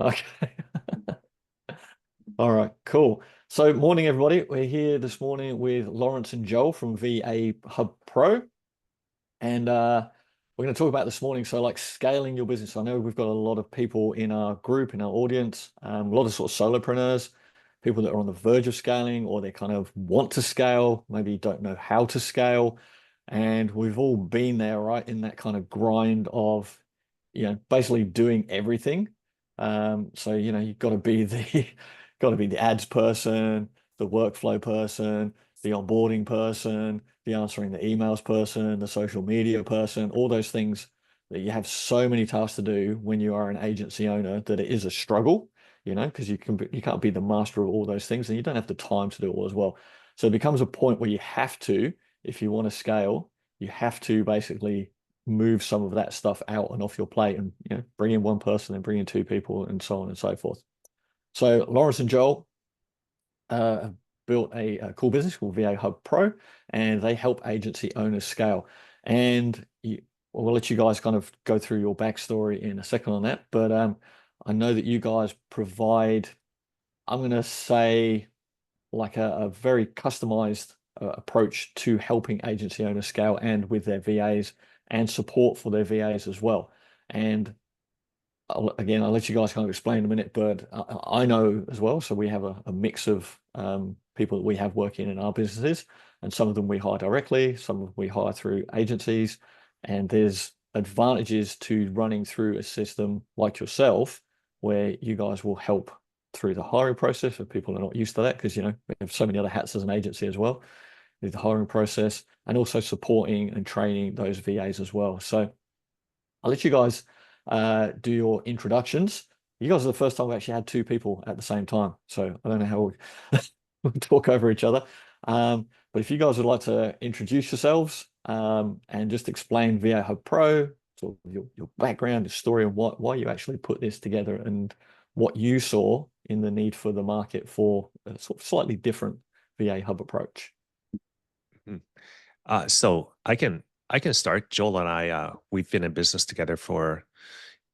Okay. All right, cool. So, morning, everybody. We're here this morning with Lawrence and Joel from VA Hub Pro, and we're going to talk about this morning. So, like scaling your business. I know we've got a lot of people in our group, in our audience, a lot of sort of solopreneurs, people that are on the verge of scaling, or they kind of want to scale, maybe don't know how to scale, and we've all been there, right, in that kind of grind of, basically doing everything. So you've got to be the got to be the ads person, the workflow person, the onboarding person, the answering the emails person, the social media person, all those things that you have so many tasks to do when you are an agency owner that it is a struggle, because you can't be the master of all those things and you don't have the time to do it all as well. So it becomes a point where you have to, if you want to scale, you have to basically move some of that stuff out and off your plate and bring in one person and bring in two people and so on and so forth. So Lawrence and Joel have built a cool business called VA Hub Pro, and they help agency owners scale. And we'll let you guys kind of go through your backstory in a second on that. But I know that you guys provide, I'm going to say, like a very customized approach to helping agency owners scale and with their VAs and support for their VAs as well. And I'll let you guys kind of explain in a minute, but I know as well. So we have a mix of people that we have working in our businesses, and some of them we hire directly, some of them we hire through agencies. And there's advantages to running through a system like yourself, where you guys will help through the hiring process if people are not used to that, because we have so many other hats as an agency as well, with the hiring process, and also supporting and training those VAs as well. So I'll let you guys do your introductions. You guys are the first time we actually had two people at the same time, so I don't know how we'll talk over each other. But if you guys would like to introduce yourselves and just explain VA Hub Pro, sort of your background, your story, and why you actually put this together, and what you saw in the need for the market for a sort of slightly different VA Hub approach. Mhm. So I can start. Joel and I we've been in business together for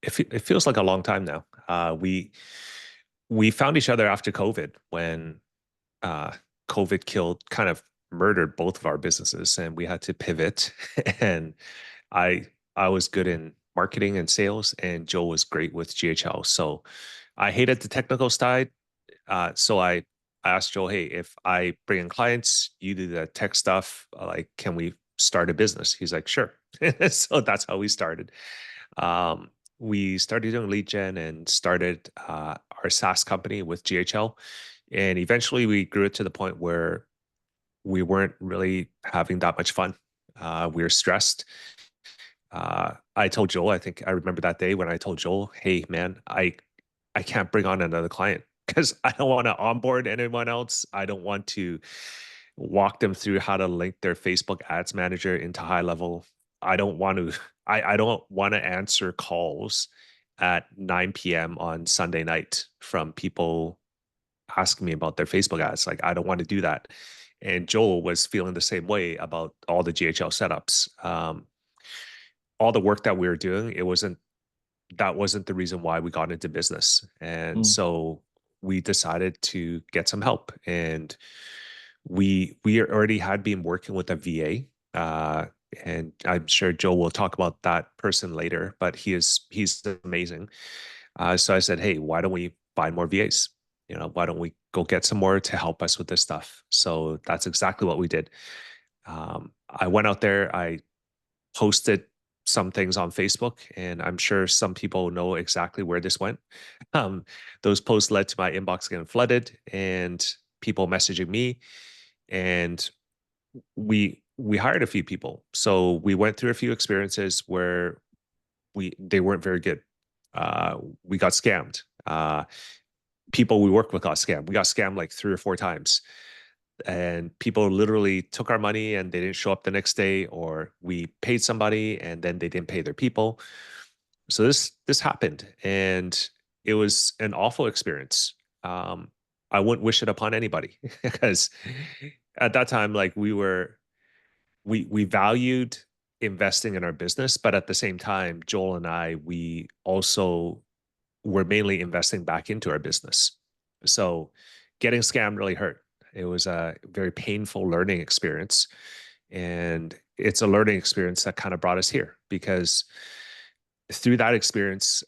it feels like a long time now. We found each other after COVID when uh, COVID killed, kind of murdered both of our businesses, and we had to pivot. And I was good in marketing and sales, and Joel was great with GHL. So I hated the technical side. So I asked Joel, hey, if I bring in clients, you do the tech stuff, like, can we start a business? He's like, sure. So that's how we started. We started doing lead gen and started our SaaS company with GHL. And eventually we grew it to the point where we weren't really having that much fun. We were stressed. I told Joel, I think I remember that day when I told Joel, hey, man, I can't bring on another client because I don't want to onboard anyone else. I don't want to walk them through how to link their Facebook ads manager into high level. I don't want to, I don't want to answer calls at 9 p.m. on Sunday night from people asking me about their Facebook ads. Like, I don't want to do that. And Joel was feeling the same way about all the GHL setups. All the work that we were doing, that wasn't the reason why we got into business. And Mm. so we decided to get some help. And we already had been working with a VA. And I'm sure Joe will talk about that person later, but he's amazing. So I said, hey, why don't we find more VAs? Why don't we go get some more to help us with this stuff? So that's exactly what we did. I went out there, I posted some things on Facebook, and I'm sure some people know exactly where this went. Um, those posts led to my inbox getting flooded and people messaging me, and we hired a few people. So we went through a few experiences where they weren't very good. We got scammed. People we worked with got scammed. We got scammed like 3 or 4 times, and people literally took our money and they didn't show up the next day, or we paid somebody and then they didn't pay their people. So this happened, and it was an awful experience. I wouldn't wish it upon anybody because at that time, like, we valued investing in our business, but at the same time, Joel and I, we also we're mainly investing back into our business. So getting scammed really hurt. It was a very painful learning experience. And it's a learning experience that kind of brought us here because through that experience,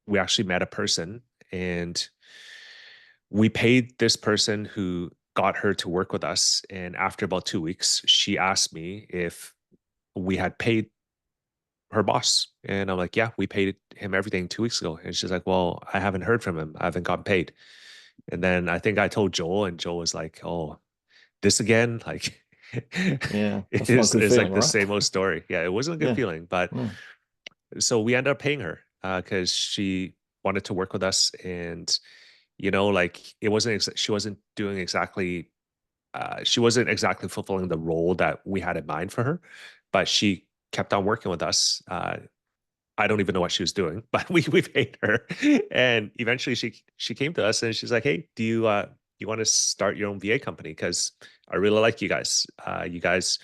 we actually met a person and we paid this person who got her to work with us. And after about 2 weeks, she asked me if we had paid her boss. And I'm like, yeah, we paid him everything 2 weeks ago. And she's like, well, I haven't heard from him. I haven't gotten paid. And then I think I told Joel, and Joel was like, oh, this again? Like, Yeah, it that's not a good is feeling, like the right? same old story. Yeah, it wasn't a good Yeah. feeling. But Mm. so we ended up paying her because she wanted to work with us. And, like it wasn't, she wasn't doing exactly she wasn't exactly fulfilling the role that we had in mind for her, but she kept on working with us. I don't even know what she was doing, but we paid her, and eventually she came to us and she's like, "Hey, do you want to start your own VA company? Because I really like you guys. You guys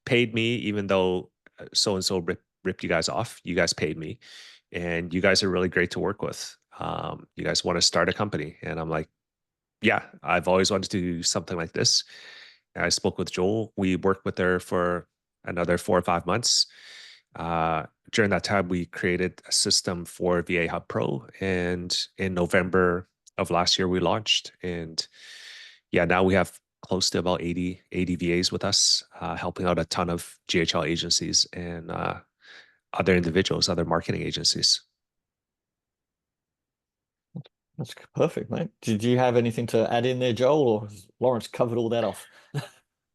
paid me, even though so and so ripped you guys off. You guys paid me, and you guys are really great to work with. You guys want to start a company?" And I'm like, yeah, I've always wanted to do something like this. I spoke with Joel. We worked with her for another 4 or 5 months. Uh, During that time, we created a system for VA Hub Pro. And in November of last year, we launched. And yeah, now we have close to about 80 VAs with us, helping out a ton of GHL agencies and other individuals, other marketing agencies. That's perfect, mate. Did you have anything to add in there, Joel, or has Lawrence covered all that off?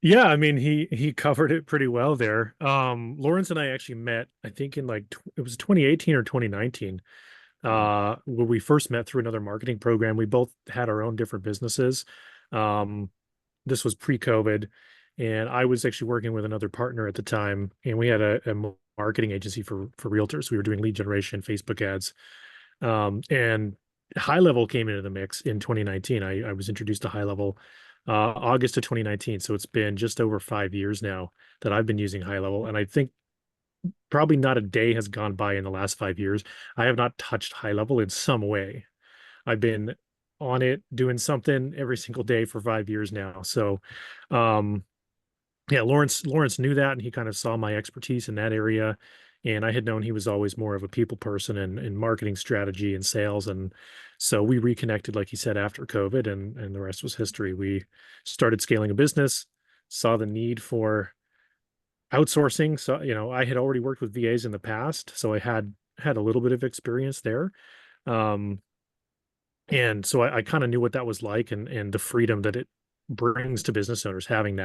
Yeah, I mean he covered it pretty well there. Lawrence and I actually met, I think in like it was 2018 or 2019. Mm, When we first met through another marketing program. We both had our own different businesses. Um, this was pre-COVID, and I was actually working with another partner at the time, and we had a marketing agency for realtors. We were doing lead generation, Facebook ads. And High Level came into the mix in 2019. I was introduced to High Level August of 2019. So it's been just over 5 years now that I've been using High Level. And I think probably not a day has gone by in the last 5 years. I have not touched High Level in some way. I've been on it doing something every single day for 5 years now. So um, yeah, Lawrence knew that, and he kind of saw my expertise in that area. And I had known he was always more of a people person and marketing strategy and sales. And so we reconnected, like he said, after COVID, and the rest was history. We started scaling a business, saw the need for outsourcing. So, I had already worked with VAs in the past, so I had a little bit of experience there. Um, and so I kind of knew what that was like, and the freedom that it brings to business owners, having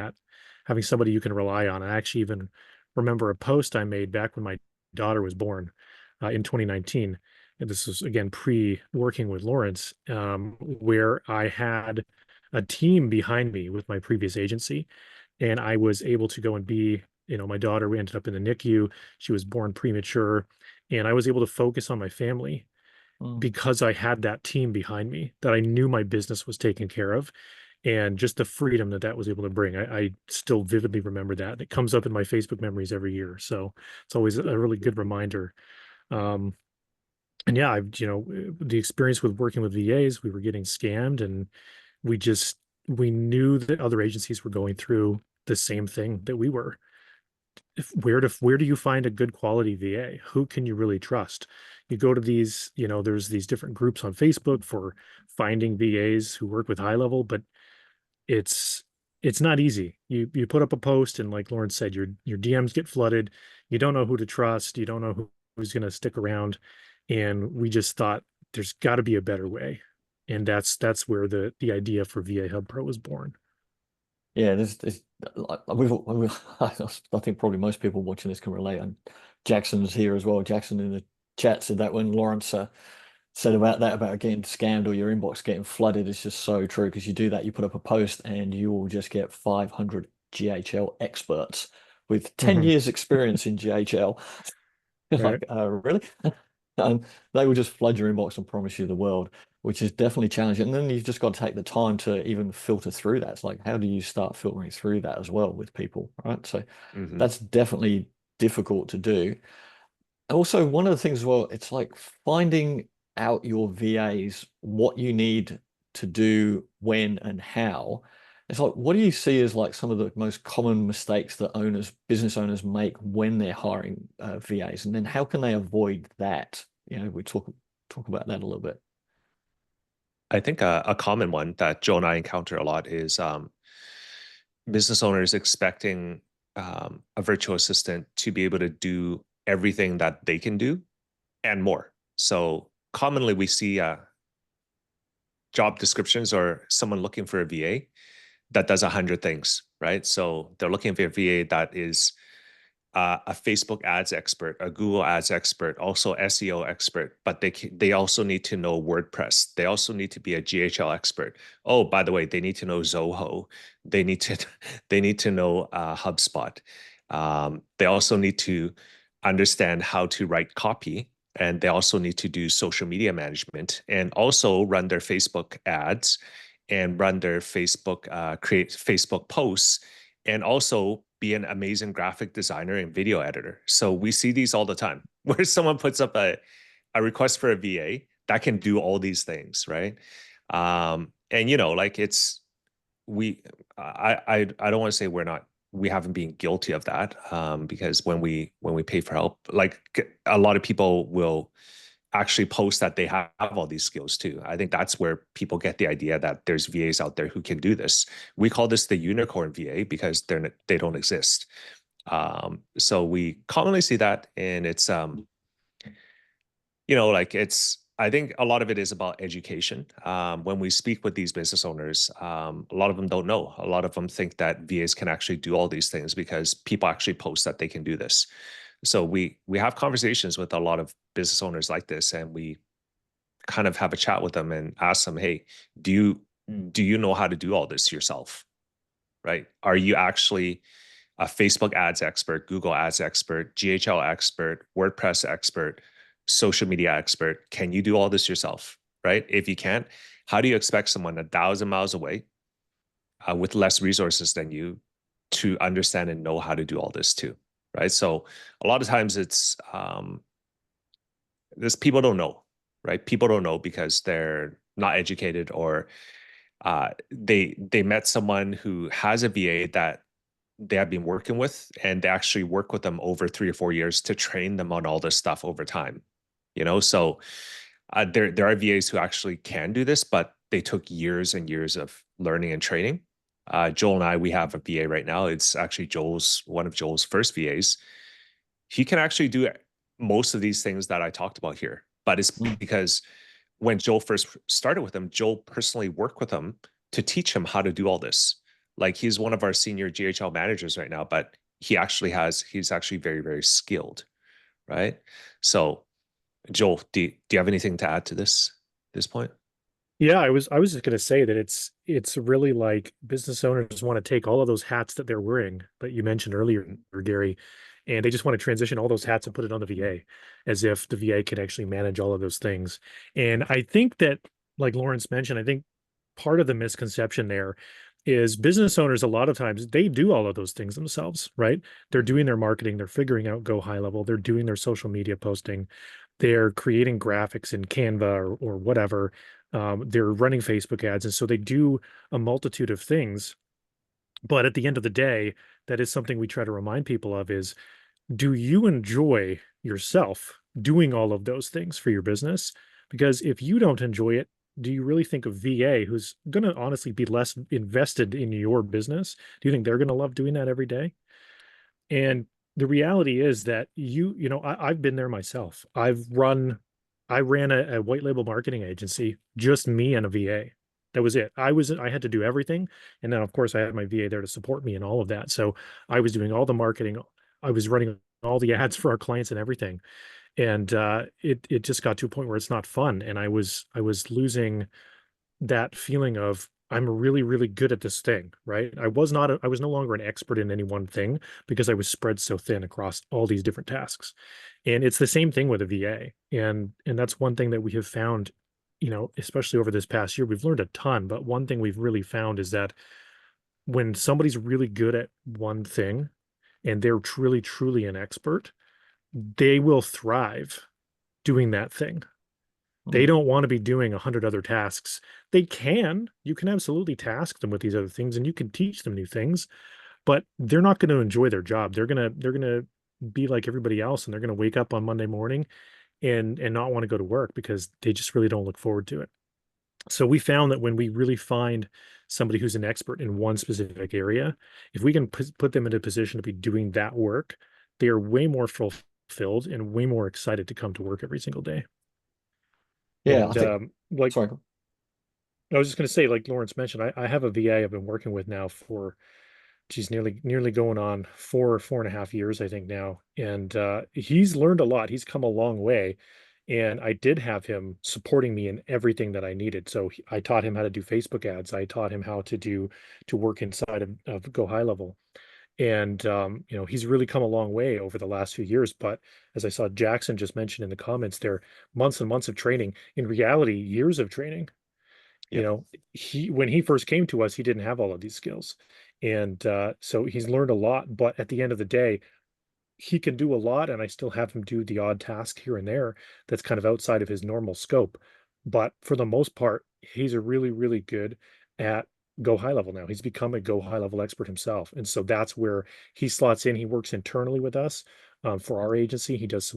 somebody you can rely on. I actually even remember a post I made back when my daughter was born in 2019. And this was again pre-working with Lawrence, where I had a team behind me with my previous agency, and I was able to go and be, my daughter, we ended up in the NICU. She was born premature, and I was able to focus on my family mm. because I had that team behind me, that I knew my business was taken care of, and just the freedom that that was able to bring. I still vividly remember that. It comes up in my Facebook memories every year. So it's always a really good reminder. Um, and yeah, the experience with working with VAs, we were getting scammed, and we knew that other agencies were going through the same thing that we were. Where do you find a good quality VA? Who can you really trust? You go to these, there's these different groups on Facebook for finding VAs who work with High Level, but it's it's not easy. You put up a post, and like Lauren said, your DMs get flooded. You don't know who to trust. You don't know who's going to stick around. And we just thought there's got to be a better way. And that's where the idea for VA Hub Pro was born. Yeah, this I think probably most people watching this can relate. And Jackson's here as well. Jackson in the chat said that when Lawrence said about that, about getting scammed or your inbox getting flooded, it's just so true because you do that, you put up a post and you will just get 500 GHL experts with 10 Mhm. years experience in GHL. Right. Like, really? And they will just flood your inbox and promise you the world, which is definitely challenging. And then you've just got to take the time to even filter through that. It's like, how do you start filtering through that as well with people, right? So Hmm. that's definitely difficult to do. Also, one of the things as well, it's like finding out your VAs what you need to do, when and how. It's like, what do you see as like some of the most common mistakes that business owners make when they're hiring VAs, and then how can they avoid that? We talk about that a little bit. I think a common one that Joe and I encounter a lot is business owners expecting a virtual assistant to be able to do everything that they can do and more. So commonly we see job descriptions or someone looking for a VA that does 100 things, right? So they're looking for a VA that is a Facebook ads expert, a Google ads expert, also SEO expert, but they also need to know WordPress. They also need to be a GHL expert. Oh, by the way, they need to know Zoho. They need to know HubSpot. They also need to understand how to write copy, and they also need to do social media management and also run their Facebook ads and run their create Facebook posts, and also be an amazing graphic designer and video editor. So we see these all the time where someone puts up a request for a VA that can do all these things, right? And like I don't want to say we haven't been guilty of that, because when we pay for help, like a lot of people will actually post that they have all these skills too. I think that's where people get the idea that there's VAs out there who can do this. We call this the unicorn VA because they don't exist. So we commonly see that, and it's I think a lot of it is about education. When we speak with these business owners, a lot of them don't know. A lot of them think that VAs can actually do all these things because people actually post that they can do this. So we have conversations with a lot of business owners like this, and we kind of have a chat with them and ask them, hey, do you know how to do all this yourself? Right? Are you actually a Facebook ads expert, Google ads expert, GHL expert, WordPress expert, social media expert? Can you do all this yourself? Right? If you can't, how do you expect someone 1,000 miles away with less resources than you to understand and know how to do all this too? Right? So a lot of times it's this people don't know, right? People don't know because they're not educated, or they met someone who has a VA that they have been working with, and they actually work with them over 3 or 4 years to train them on all this stuff over time. So there are VAs who actually can do this, but they took years and years of learning and training. Joel and I, we have a VA right now. It's actually one of Joel's first VAs. He can actually do most of these things that I talked about here, but it's because when Joel first started with him, Joel personally worked with him to teach him how to do all this. Like, he's one of our senior GHL managers right now, but he's actually very, very skilled, right? So Joel, do you have anything to add to this point? Yeah, I was just going to say that it's really like business owners want to take all of those hats that they're wearing that you mentioned earlier, Gary, and they just want to transition all those hats and put it on the VA, as if the VA can actually manage all of those things. And I think that, like Lawrence mentioned, I think part of the misconception there is business owners, a lot of times they do all of those things themselves, right? They're doing their marketing, they're figuring out Go High Level, they're doing their social media posting, they're creating graphics in Canva or whatever. They're running Facebook ads. And so they do a multitude of things. But at the end of the day, that is something we try to remind people of is, do you enjoy yourself doing all of those things for your business? Because if you don't enjoy it, do you really think a VA who's going to honestly be less invested in your business, do you think they're going to love doing that every day? And the reality is that I've been there myself. I ran a white label marketing agency, just me and a VA. That was it. I had to do everything. And then of course I had my VA there to support me and all of that. So I was doing all the marketing. I was running all the ads for our clients and everything. And it just got to a point where it's not fun. And I was losing that feeling of, I'm really, really good at this thing, right? I was no longer an expert in any one thing because I was spread so thin across all these different tasks. And it's the same thing with a VA. And that's one thing that we have found, especially over this past year, we've learned a ton, but one thing we've really found is that when somebody's really good at one thing and they're truly, truly an expert, they will thrive doing that thing. They Mm. don't want to be doing 100 other tasks. You can absolutely task them with these other things and you can teach them new things, but they're not going to enjoy their job. They're going to be like everybody else, and they're going to wake up on Monday morning and not want to go to work because they just really don't look forward to it. So we found that when we really find somebody who's an expert in one specific area, if we can put them in a position to be doing that work, they are way more fulfilled and way more excited to come to work every single day. Yeah, I And think, like sorry. I was just going to say, like Lawrence mentioned, I have a VA I've been working with now for, geez, nearly going on 4.5 years, I think now. And he's learned a lot. He's come a long way. And I did have him supporting me in everything that I needed. So I taught him how to do Facebook ads. I taught him how to work inside of Go High Level. And he's really come a long way over the last few years. But as I saw Jackson just mentioned in the comments, there months and months of training. In reality, years of training. You Yep. know, when he first came to us, he didn't have all of these skills. And so he's learned a lot, but at the end of the day, he can do a lot, and I still have him do the odd task here and there that's kind of outside of his normal scope. But for the most part, he's a really, really good at Go High Level now. He's become a Go High Level expert himself. And so that's where he slots in. He works internally with us for our agency. He does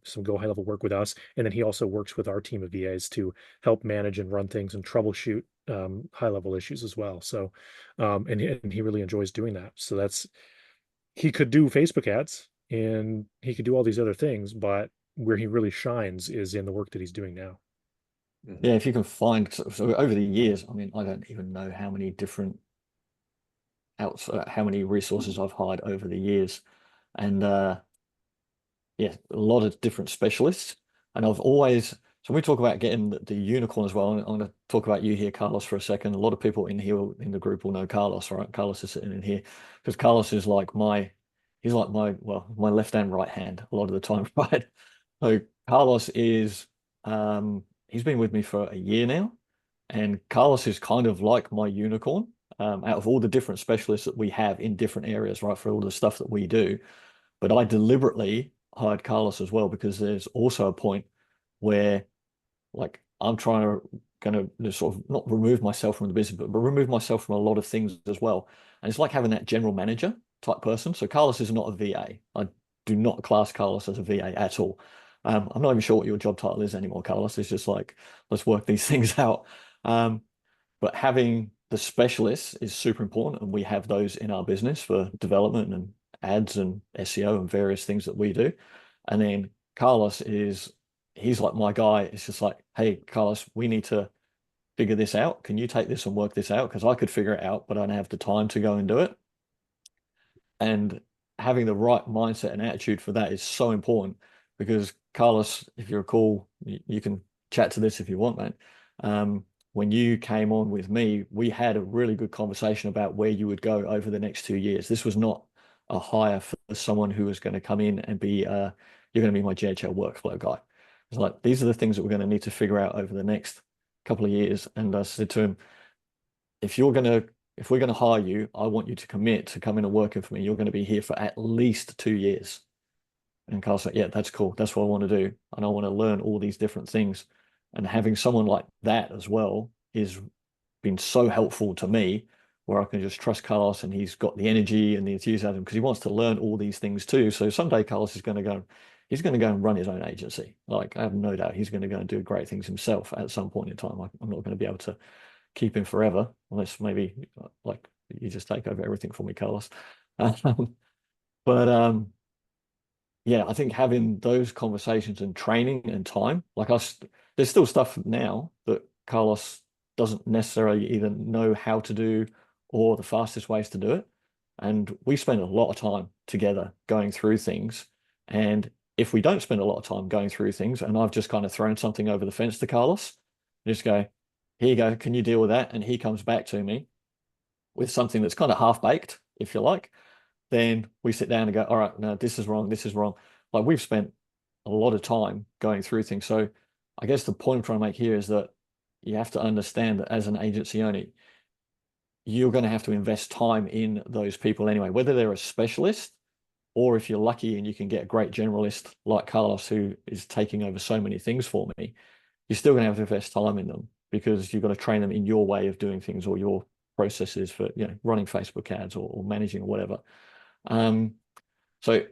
some Go High Level work with us. And then he also works with our team of VAs to help manage and run things and troubleshoot high level issues as well. So, and he really enjoys doing that. So he could do Facebook ads and he could do all these other things, but where he really shines is in the work that he's doing now. Yeah, if you can find, so over the years, I mean, I don't even know how many different how many resources I've hired over the years. And yeah, a lot of different specialists. And I've always, so when we talk about getting the unicorn as well, I'm going to talk about you here, Carlos, for a second. A lot of people in here in the group will know Carlos, right? Carlos is sitting in here because Carlos is like he's like my left and right hand a lot of the time, right? So Carlos is, he's been with me for a year now. And Carlos is kind of like my unicorn out of all the different specialists that we have in different areas, right? For all the stuff that we do. But I deliberately hired Carlos as well because there's also a point where like I'm trying to kind of sort of not remove myself from the business, but remove myself from a lot of things as well. And it's like having that general manager type person. So Carlos is not a VA. I do not class Carlos as a VA at all. I'm not even sure what your job title is anymore, Carlos. It's just like, let's work these things out. But having the specialists is super important, and we have those in our business for development and ads and SEO and various things that we do. And then Carlos he's like my guy. It's just like, hey, Carlos, we need to figure this out. Can you take this and work this out? Because I could figure it out, but I don't have the time to go and do it. And having the right mindset and attitude for that is so important because Carlos, if you recall, you can chat to this if you want, man. When you came on with me, we had a really good conversation about where you would go over the next 2 years. This was not a hire for someone who was going to come in and be, you're going to be my JHL workflow guy. It's like, these are the things that we're going to need to figure out over the next couple of years. And I said to him, if we're going to hire you, I want you to commit to coming and working for me. You're going to be here for at least 2 years. And Carl's like, yeah, that's cool. That's what I want to do. And I want to learn all these different things. And having someone like that as well is been so helpful to me where I can just trust Carlos and he's got the energy and the enthusiasm because he wants to learn all these things too. So someday Carlos is going to go, he's going to go and run his own agency. Like I have no doubt he's going to go and do great things himself at some point in time. I'm not going to be able to keep him forever unless maybe like you just take over everything for me, Carlos. But yeah, I think having those conversations and training and time, like us, there's still stuff now that Carlos doesn't necessarily either know how to do or the fastest ways to do it. And we spend a lot of time together going through things. And if we don't spend a lot of time going through things, and I've just kind of thrown something over the fence to Carlos, just go, here you go, can you deal with that? And he comes back to me with something that's kind of half baked, if you like. Then we sit down and go, all right, no, this is wrong, this is wrong. Like we've spent a lot of time going through things. So I guess the point I'm trying to make here is that you have to understand that as an agency owner, you're going to have to invest time in those people anyway, whether they're a specialist or if you're lucky and you can get a great generalist like Carlos who is taking over so many things for me. you're still going to have to invest time in them because you've got to train them in your way of doing things or your processes for, you know, running Facebook ads or managing or whatever. So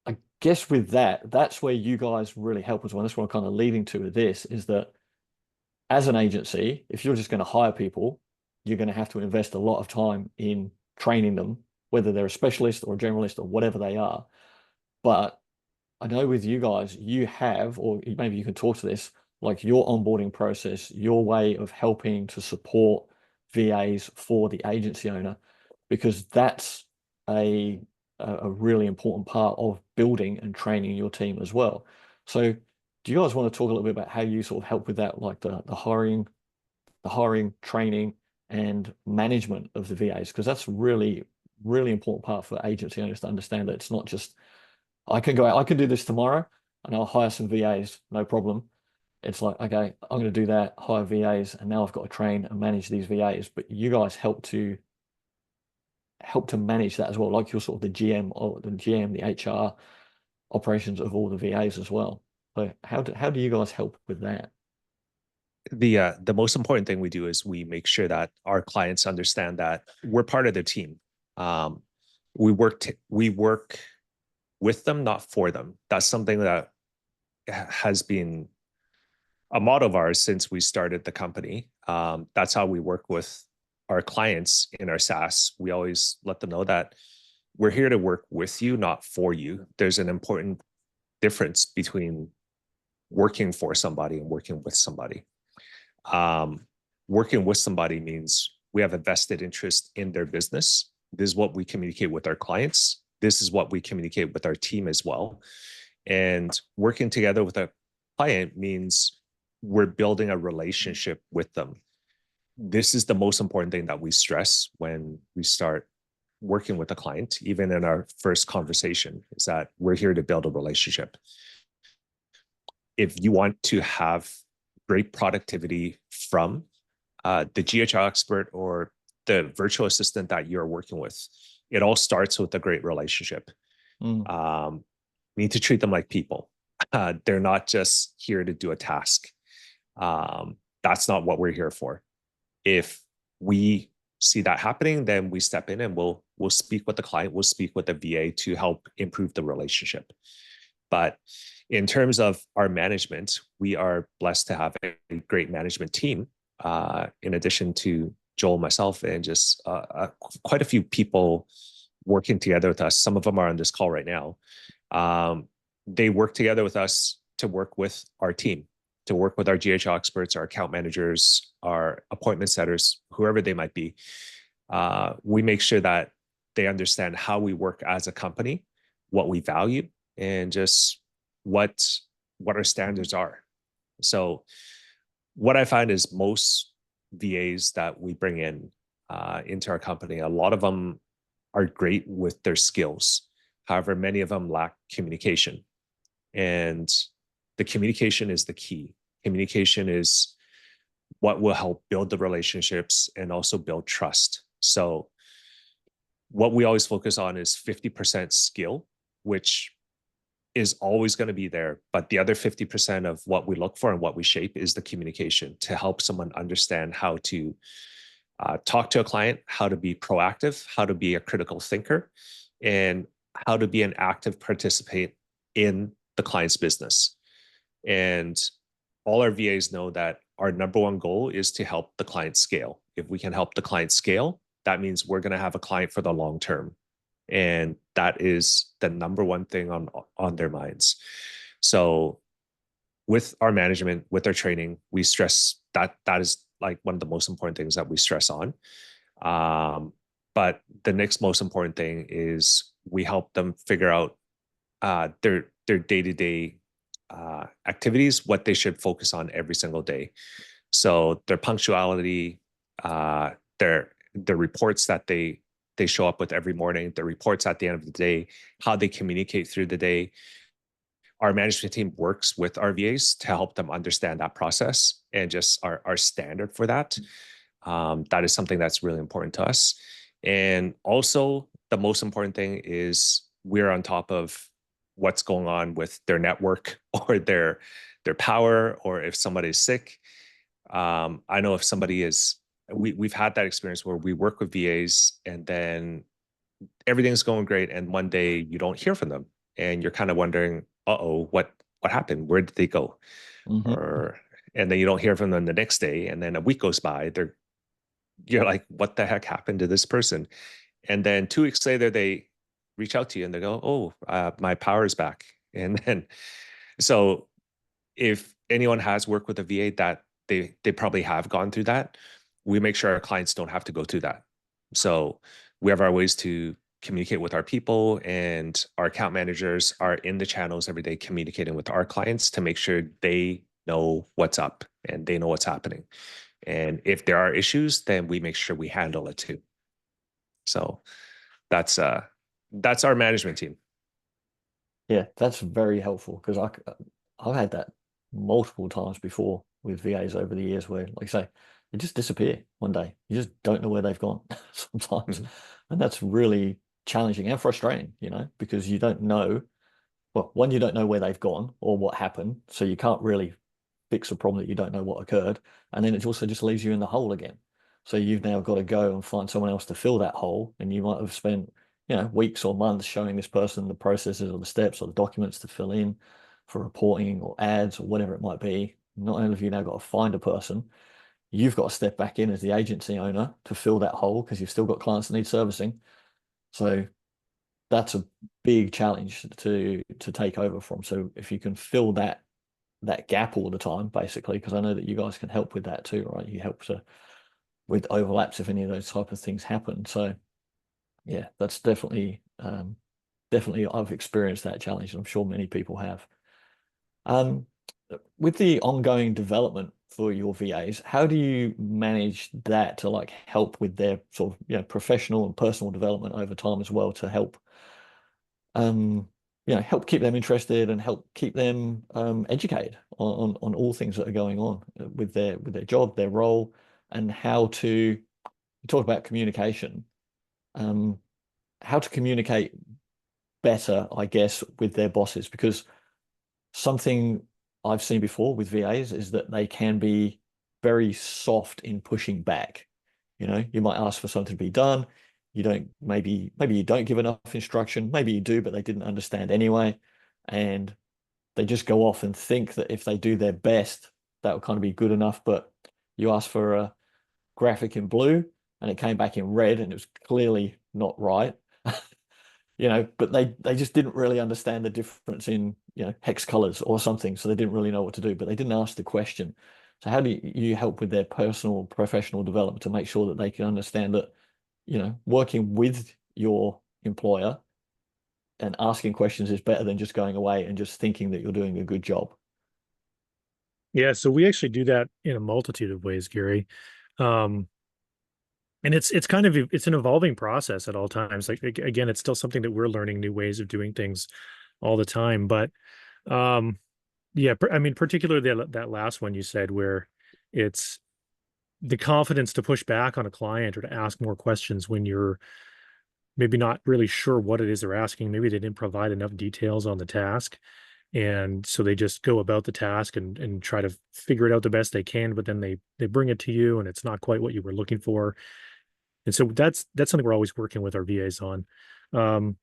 I guess with that, that's where you guys really help as well. That's what I'm kind of leading to with this is that as an agency, if you're just going to hire people, you're going to have to invest a lot of time in training them, whether they're a specialist or a generalist or whatever they are. But I know with you guys, you have, or maybe you can talk to this, like your onboarding process, your way of helping to support VAs for the agency owner, because that's a really important part of building and training your team as well. So do you guys want to talk a little bit about how you sort of help with that, like the hiring, training, and management of the VAs? Because that's really, really important part for agency owners to understand that it's not just I can go out, I can do this tomorrow and I'll hire some VAs, no problem. It's like, okay, I'm going to do that, hire VAs, and now I've got to train and manage these VAs. But you guys help to manage that as well, like you're sort of the GM or the GM, the HR operations of all the VAs as well. So how do you guys help with that? The most important thing we do is we make sure that our clients understand that we're part of their team. We work with them, not for them. That's something that has been a motto of ours since we started the company. That's how we work with our clients in our SaaS. We always let them know that we're here to work with you, not for you. There's an important difference between working for somebody and working with somebody. Working with somebody means we have a vested interest in their business. This is what we communicate with our clients. This is what we communicate with our team as well. And working together with a client means we're building a relationship with them. This is the most important thing that we stress when we start working with a client, even in our first conversation, is that we're here to build a relationship. If you want to have great productivity from the GHR expert or the virtual assistant that you're working with, it all starts with a great relationship. You need to treat them like people. They're not just here to do a task. That's not what we're here for. If we see that happening, then we step in and we'll speak with the client, we'll speak with the VA to help improve the relationship. But in terms of our management, we are blessed to have a great management team, in addition to Joel, myself, and just quite a few people working together with us. Some of them are on this call right now. They work together with us to work with our team, to work with our GHR experts, our account managers, our appointment setters, whoever they might be. We make sure that they understand how we work as a company, what we value, and just what our standards are. So what I find is most VAs that we bring in into our company, a lot of them are great with their skills. However, many of them lack communication. And the communication is the key. Communication is what will help build the relationships and also build trust. So what we always focus on is 50% skill, which is always going to be there. But the other 50% of what we look for and what we shape is the communication to help someone understand how to talk to a client, how to be proactive, how to be a critical thinker, and how to be an active participant in the client's business. And all our VAs know that our number one goal is to help the client scale. If we can help the client scale, that means we're going to have a client for the long term. And that is the number one thing on their minds. So with our management, with our training, we stress that is like one of the most important things that we stress on. But the next most important thing is we help them figure out their day-to-day activities, what they should focus on every single day. So their punctuality, their reports that they show up with every morning, the reports at the end of the day, how they communicate through the day. Our management team works with our VAs to help them understand that process and just our standard for that. That is something that's really important to us. And also the most important thing is we're on top of what's going on with their network or their their power, or if somebody's sick. I know if somebody is, we've had that experience where we work with VAs and then everything's going great, and one day you don't hear from them, and you're kind of wondering, uh-oh, what happened? Where did they go? Or and then you don't hear from them the next day, and then a week goes by. You're like, what the heck happened to this person? And then 2 weeks later, they reach out to you and they go, oh, my power is back. And then, so if anyone has worked with a VA, that they probably have gone through that. We make sure our clients don't have to go through that. So we have our ways to communicate with our people, and our account managers are in the channels every day communicating with our clients to make sure they know what's up and they know what's happening. And if there are issues, then we make sure we handle it too. So that's our management team. Yeah, that's very helpful, because I've had that multiple times before with VAs over the years where, like I say, they just disappear one day. You just don't know where they've gone sometimes. And that's really challenging and frustrating, because you don't know, well, one, you don't know where they've gone or what happened. So you can't really fix a problem that you don't know what occurred. And then it also just leaves you in the hole again. So you've now got to go and find someone else to fill that hole. And you might have spent, weeks or months showing this person the processes or the steps or the documents to fill in for reporting or ads or whatever it might be. Not only have you now got to find a person, you've got to step back in as the agency owner to fill that hole, because you've still got clients that need servicing. So that's a big challenge to take over from. So if you can fill that gap all the time, basically, because I know that you guys can help with that too, right? You help with overlaps if any of those type of things happen. So yeah, that's definitely I've experienced that challenge, and I'm sure many people have. With the ongoing development for your VAs, how do you manage that to like help with their sort of professional and personal development over time as well, to help help keep them interested and help keep them educated on all things that are going on with their job, their role, and how to, you talk about communication, how to communicate better, I guess, with their bosses, because something I've seen before with VAs is that they can be very soft in pushing back. You might ask for something to be done. You don't, maybe you don't give enough instruction. Maybe you do, but they didn't understand anyway. And they just go off and think that if they do their best, that will kind of be good enough. But you ask for a graphic in blue and it came back in red, and it was clearly not right. But they just didn't really understand the difference in, hex colors or something. So they didn't really know what to do, but they didn't ask the question. So how do you help with their personal, professional development to make sure that they can understand that, working with your employer and asking questions is better than just going away and just thinking that you're doing a good job? Yeah, so we actually do that in a multitude of ways, Gary. And it's kind of, it's an evolving process at all times. Like, again, it's still something that we're learning new ways of doing things all the time. But yeah, I mean, particularly that last one you said, where it's the confidence to push back on a client or to ask more questions when you're maybe not really sure what it is they're asking. Maybe they didn't provide enough details on the task. And so they just go about the task and try to figure it out the best they can, but then they bring it to you and it's not quite what you were looking for. And so that's something we're always working with our VAs on. One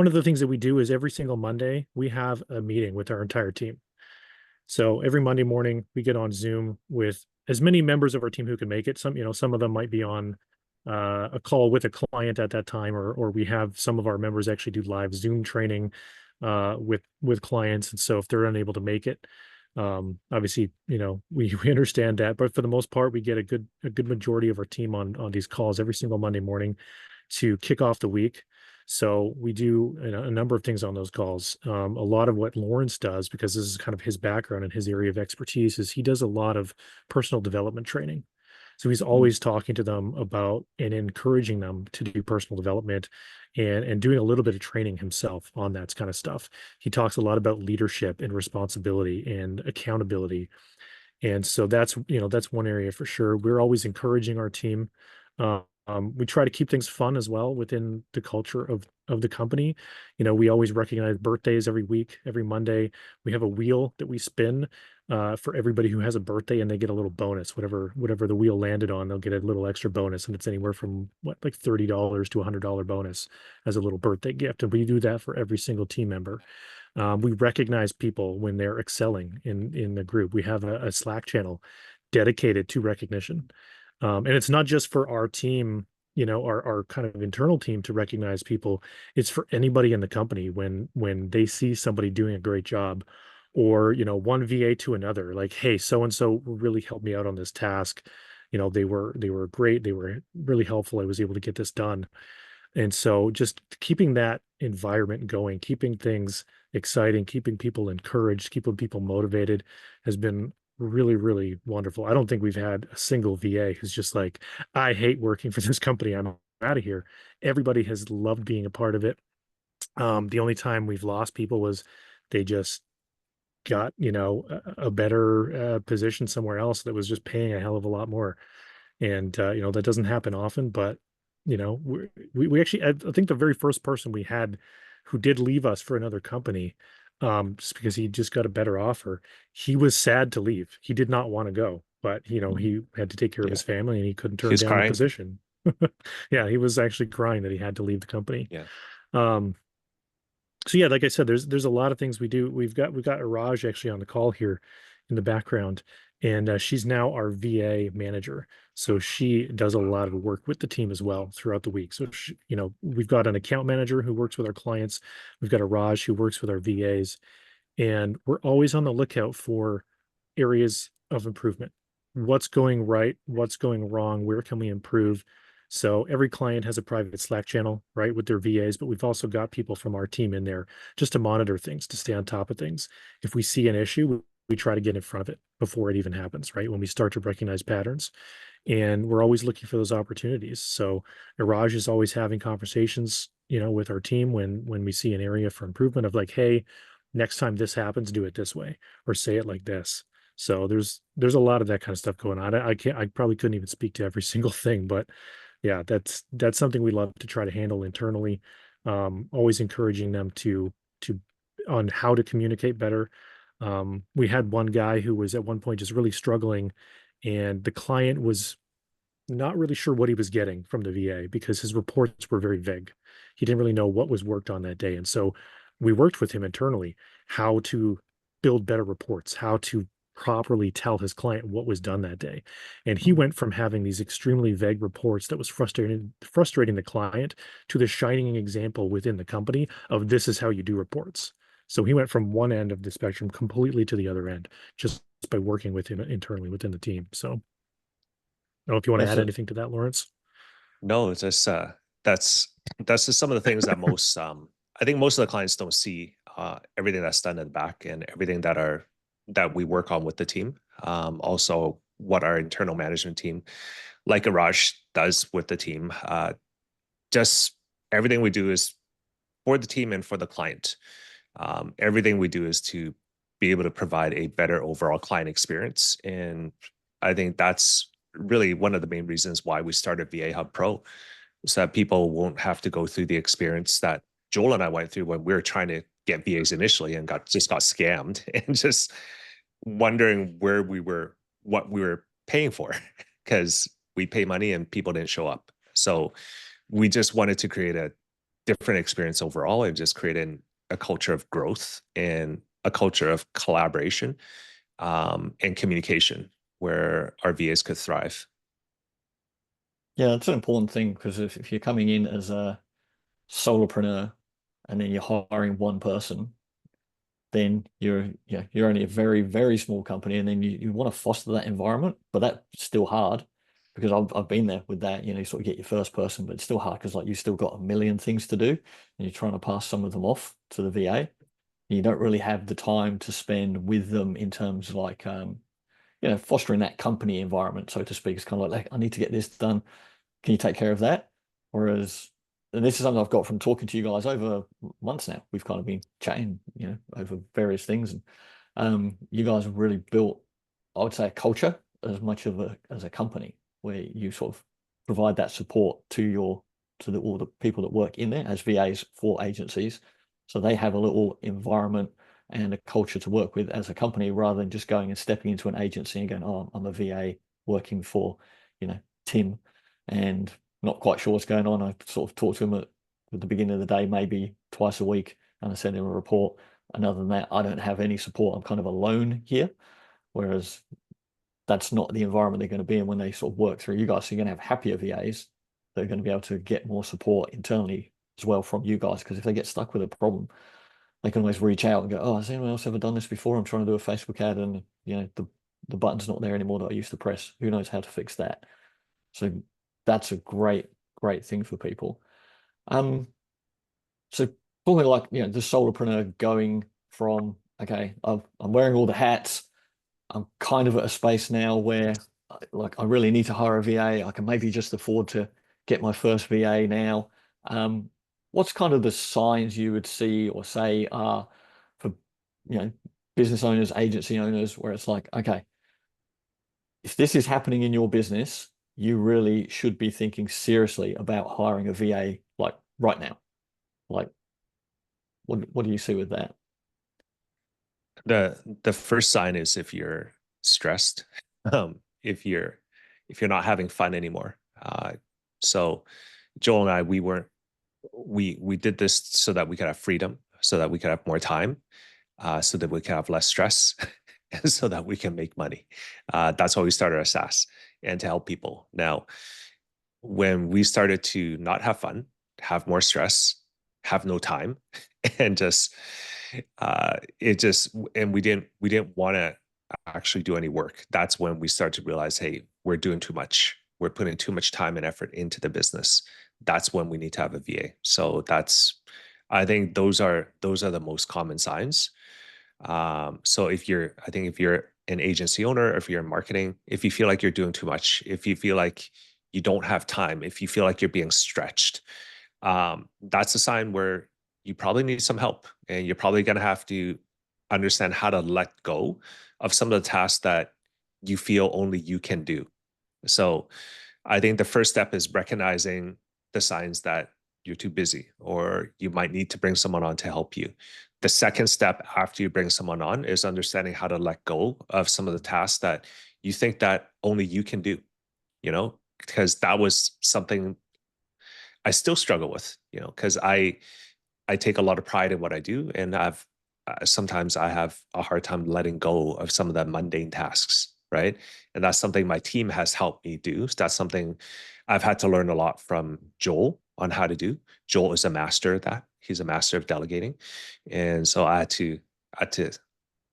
of the things that we do is every single Monday, we have a meeting with our entire team. So every Monday morning, we get on Zoom with as many members of our team who can make it. Some of them might be on a call with a client at that time, or we have some of our members actually do live Zoom training with clients. And so if they're unable to make it, obviously, we understand that, but for the most part, we get a good majority of our team on these calls every single Monday morning to kick off the week. So we do a number of things on those calls. A lot of what Lawrence does, because this is kind of his background and his area of expertise, is he does a lot of personal development training. So he's always talking to them about and encouraging them to do personal development and doing a little bit of training himself on that kind of stuff. He talks a lot about leadership and responsibility and accountability. And so that's one area for sure. We're always encouraging our team. We try to keep things fun as well within the culture of of the company. You know, we always recognize birthdays every week, every Monday. We have a wheel that we spin for everybody who has a birthday, and they get a little bonus. Whatever the wheel landed on, they'll get a little extra bonus, and it's anywhere from like $30 to $100 bonus as a little birthday gift. And we do that for every single team member. We recognize people when they're excelling in the group. We have a Slack channel dedicated to recognition. And it's not just for our team, you know, our kind of internal team to recognize people. It's for anybody in the company when they see somebody doing a great job, or, you know, one VA to another, like, hey, so and so really helped me out on this task. You know, they were great. They were really helpful. I was able to get this done. And so just keeping that environment going, keeping things exciting, keeping people encouraged, keeping people motivated has been really, really wonderful. I don't think we've had a single VA who's just like, I hate working for this company. I'm out of here. Everybody has loved being a part of it. The only time we've lost people was they just got, you know, a better position somewhere else that was just paying a hell of a lot more. And you know, that doesn't happen often, but you know, we actually, I think the very first person we had who did leave us for another company, just because he just got a better offer, he was sad to leave. He did not want to go, but you know, he had to take care of Yeah. his family and he couldn't He turn was down the crying. position. Yeah, he was actually crying that he had to leave the company. Yeah. Um, so yeah, like I said, there's a lot of things we do. We've got Raj actually on the call here in the background, and she's now our VA manager. So she does a lot of work with the team as well throughout the week. So she, you know, we've got an account manager who works with our clients. We've got a Raj who works with our VAs, and we're always on the lookout for areas of improvement. What's going right? What's going wrong? Where can we improve? So every client has a private Slack channel, right, with their VAs, but we've also got people from our team in there just to monitor things, to stay on top of things. If we see an issue, we try to get in front of it before it even happens, right? When we start to recognize patterns, and we're always looking for those opportunities. So Iraj is always having conversations, you know, with our team when we see an area for improvement of like, hey, next time this happens, do it this way, or say it like this. So there's a lot of that kind of stuff going on. I probably couldn't even speak to every single thing, but yeah, that's something we love to try to handle internally. Always encouraging them to on how to communicate better. We had one guy who was at one point just really struggling, and the client was not really sure what he was getting from the VA because his reports were very vague. He didn't really know what was worked on that day. And so we worked with him internally how to build better reports, how to properly tell his client what was done that day. And he went from having these extremely vague reports that was frustrating the client to the shining example within the company of this is how you do reports. So he went from one end of the spectrum completely to the other end just by working with him internally within the team. So I don't know if you want to That's add it. anything to that, Lawrence. No, it's just that's just some of the things that most I think most of the clients don't see everything that's done in the back and everything that we work on with the team. Also what our internal management team, like Raj does with the team. Just everything we do is for the team and for the client. Everything we do is to be able to provide a better overall client experience. And I think that's really one of the main reasons why we started VA Hub Pro, so that people won't have to go through the experience that Joel and I went through when we were trying to get VAs initially and got scammed and just wondering what we were paying for because we pay money and people didn't show up. So we just wanted to create a different experience overall and just create a culture of growth and a culture of collaboration and communication where our VAs could thrive. Yeah, it's an important thing because if you're coming in as a solopreneur and then you're hiring one person, then you're only a very, very small company, and then you want to foster that environment, but that's still hard because I've been there with that, you sort of get your first person, but it's still hard because like you still got a million things to do and you're trying to pass some of them off to the VA. You don't really have the time to spend with them in terms of like fostering that company environment, so to speak. It's kind of like I need to get this done. Can you take care of that? Whereas, and this is something I've got from talking to you guys over months now. We've kind of been chatting, over various things, and you guys have really built, I would say, a culture as much of as a company where you sort of provide that support to your to all the people that work in there as VAs for agencies. So they have a little environment and a culture to work with as a company, rather than just going and stepping into an agency and going, oh, I'm a VA working for, Tim, and not quite sure what's going on. I sort of talk to him at the beginning of the day, maybe twice a week, and I send him a report. And other than that, I don't have any support. I'm kind of alone here. Whereas that's not the environment they're going to be in when they sort of work through you guys. So you're going to have happier VAs that are going to be able to get more support internally as well from you guys. Because if they get stuck with a problem, they can always reach out and go, oh, has anyone else ever done this before? I'm trying to do a Facebook ad and the button's not there anymore that I used to press. Who knows how to fix that? So that's a great thing for people. So talking like, the solopreneur going from, okay, I'm wearing all the hats. I'm kind of at a space now where I really need to hire a VA. I can maybe just afford to get my first VA now. What's kind of the signs you would see or say are for, business owners, agency owners, where it's like, okay, if this is happening in your business, you really should be thinking seriously about hiring a VA like right now. Like, what do you see with that? The first sign is if you're stressed, if you're not having fun anymore. So Joel and I, we did this so that we could have freedom, so that we could have more time, so that we can have less stress, and so that we can make money. That's why we started our SaaS, and to help people. Now, when we started to not have fun, have more stress, have no time, and we didn't want to actually do any work. That's when we started to realize, hey, we're doing too much. We're putting too much time and effort into the business. That's when we need to have a VA. So I think those are the most common signs. So if you're an agency owner, if you're in marketing, if you feel like you're doing too much, if you feel like you don't have time, if you feel like you're being stretched, that's a sign where you probably need some help, and you're probably going to have to understand how to let go of some of the tasks that you feel only you can do. So I think the first step is recognizing the signs that you're too busy, or you might need to bring someone on to help you. The second step after you bring someone on is understanding how to let go of some of the tasks that you think that only you can do, because that was something I still struggle with, because I take a lot of pride in what I do, and sometimes I have a hard time letting go of some of the mundane tasks, right? And that's something my team has helped me do. So that's something I've had to learn a lot from Joel on how to do. Joel is a master of that. He's a master of delegating. And so I had to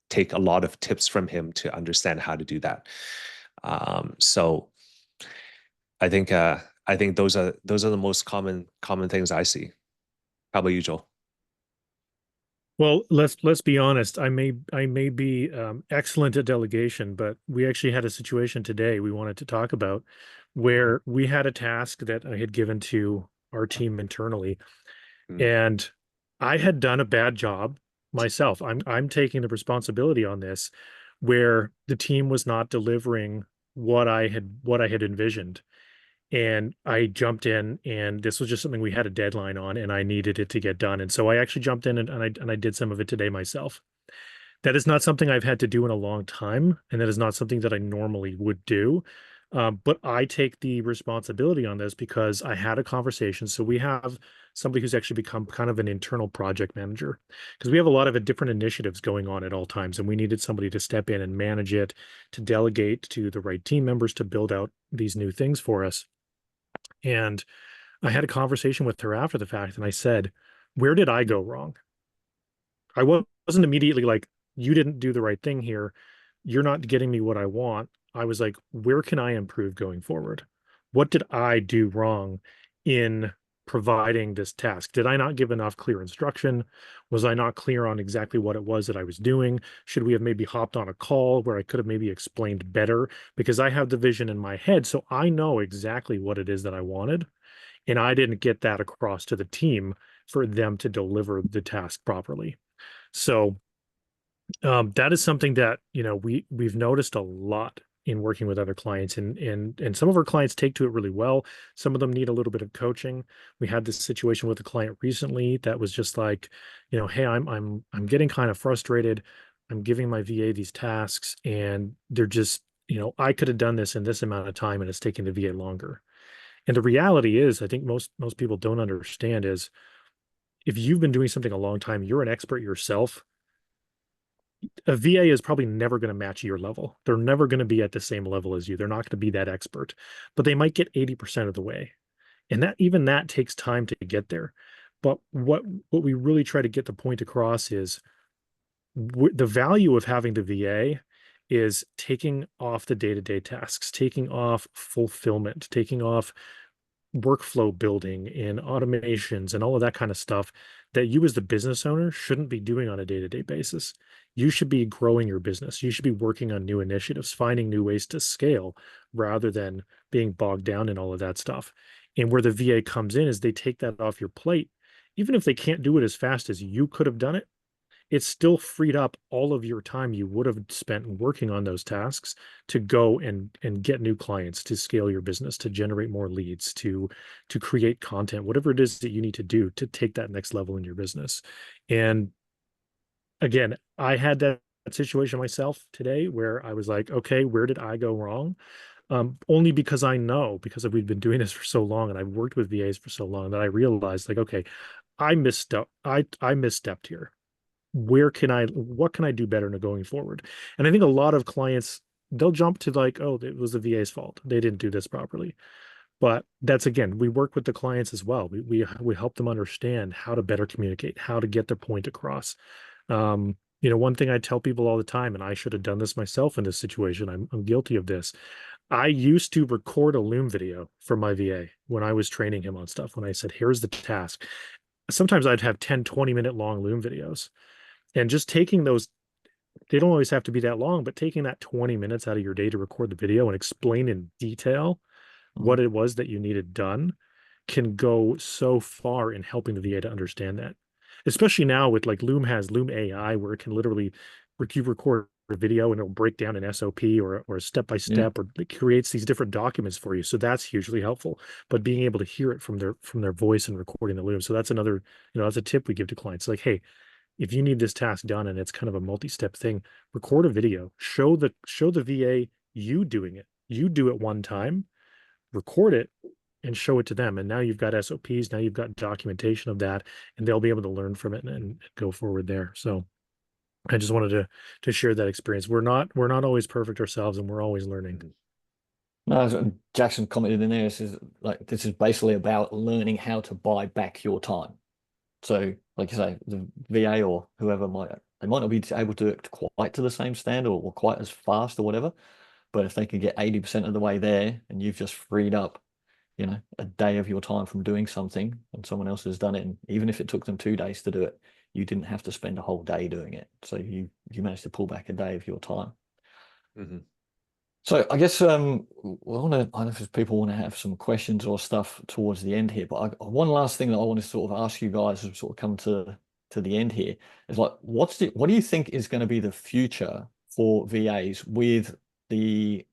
take a lot of tips from him to understand how to do that. So I think those are the most common things I see. How about you, Joel? Well, let's be honest. I may be excellent at delegation, but we actually had a situation today we wanted to talk about where we had a task that I had given to our team internally, and I had done a bad job myself. I'm taking the responsibility on this, where the team was not delivering what I had envisioned. And I jumped in, and this was just something we had a deadline on, and I needed it to get done. And so I actually jumped in and I did some of it today myself. That is not something I've had to do in a long time, and that is not something that I normally would do. But I take the responsibility on this because I had a conversation. So we have somebody who's actually become kind of an internal project manager, because we have a lot of different initiatives going on at all times, and we needed somebody to step in and manage it, to delegate to the right team members to build out these new things for us. And I had a conversation with her after the fact, and I said, where did I go wrong? I wasn't immediately like, you didn't do the right thing here. You're not getting me what I want. I was like, where can I improve going forward? What did I do wrong in providing this task? Did I not give enough clear instruction? Was I not clear on exactly what it was that I was doing? Should we have maybe hopped on a call where I could have maybe explained better? Because I have the vision in my head, so I know exactly what it is that I wanted. And I didn't get that across to the team for them to deliver the task properly. So that is something that, we've noticed a lot in working with other clients, and some of our clients take to it really well. Some of them need a little bit of coaching. We had this situation with a client recently that was just like, hey, I'm getting kind of frustrated. I'm giving my VA these tasks and they're just, I could have done this in this amount of time and it's taking the VA longer. And the reality is, I think most people don't understand is, if you've been doing something a long time, you're an expert yourself. A VA is probably never going to match your level. They're never going to be at the same level as you. They're not going to be that expert, but they might get 80% of the way. And that takes time to get there. But what we really try to get the point across is the value of having the VA is taking off the day-to-day tasks, taking off fulfillment, taking off workflow building and automations and all of that kind of stuff that you as the business owner shouldn't be doing on a day-to-day basis. You should be growing your business. You should be working on new initiatives, finding new ways to scale rather than being bogged down in all of that stuff. And where the VA comes in is they take that off your plate. Even if they can't do it as fast as you could have done it, it's still freed up all of your time you would have spent working on those tasks to go and get new clients, to scale your business, to generate more leads, to create content, whatever it is that you need to do to take that next level in your business. And again, I had that situation myself today where I was like, okay, where did I go wrong? Only because because we've been doing this for so long and I've worked with VAs for so long, that I realized, like, okay, I misstepped here. What can I do better going forward? And I think a lot of clients, they'll jump to like, oh, it was the VA's fault. They didn't do this properly. But that's, again, we work with the clients as well. We help them understand how to better communicate, how to get their point across. One thing I tell people all the time, and I should have done this myself in this situation, I'm guilty of this. I used to record a Loom video for my VA when I was training him on stuff. When I said, here's the task. Sometimes I'd have 10, 20-minute long Loom videos. And just taking those, they don't always have to be that long, but taking that 20 minutes out of your day to record the video and explain in detail what it was that you needed done can go so far in helping the VA to understand that. Especially now with, like, Loom has Loom AI, where it can literally, you record a video and it'll break down an SOP or a step-by-step, or it creates these different documents for you. So that's hugely helpful. But being able to hear it from their voice and recording the Loom. So that's another, that's a tip we give to clients. Like, hey, if you need this task done and it's kind of a multi-step thing, record a video, show the VA you doing it. You do it one time, record it, and show it to them. And now you've got SOPs, now you've got documentation of that, and they'll be able to learn from it and go forward there. So I just wanted to share that experience. We're not always perfect ourselves, and we're always learning. No, Jackson commented in there, this is basically about learning how to buy back your time. So, like you say, the VA or whoever they might not be able to do it quite to the same standard or quite as fast or whatever. But if they can get 80% of the way there and you've just freed up, a day of your time from doing something and someone else has done it, and even if it took them 2 days to do it, you didn't have to spend a whole day doing it. So you managed to pull back a day of your time. Mm-hmm. So I guess I don't know if people want to have some questions or stuff towards the end here, but one last thing that I want to sort of ask you guys as we sort of come to the end here is, like, what do you think is going to be the future for VAs with the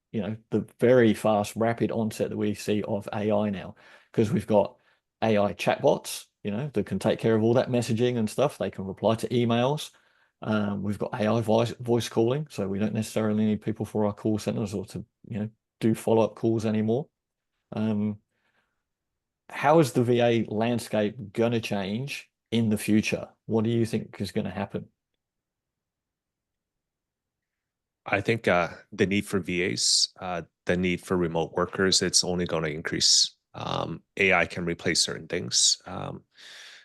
very fast, rapid onset that we see of AI now? Because we've got AI chatbots, that can take care of all that messaging and stuff. They can reply to emails. We've got AI voice calling, so we don't necessarily need people for our call centers or to do follow-up calls anymore. How is the VA landscape going to change in the future? What do you think is going to happen? I think the need for VAs, the need for remote workers, it's only going to increase. AI can replace certain things.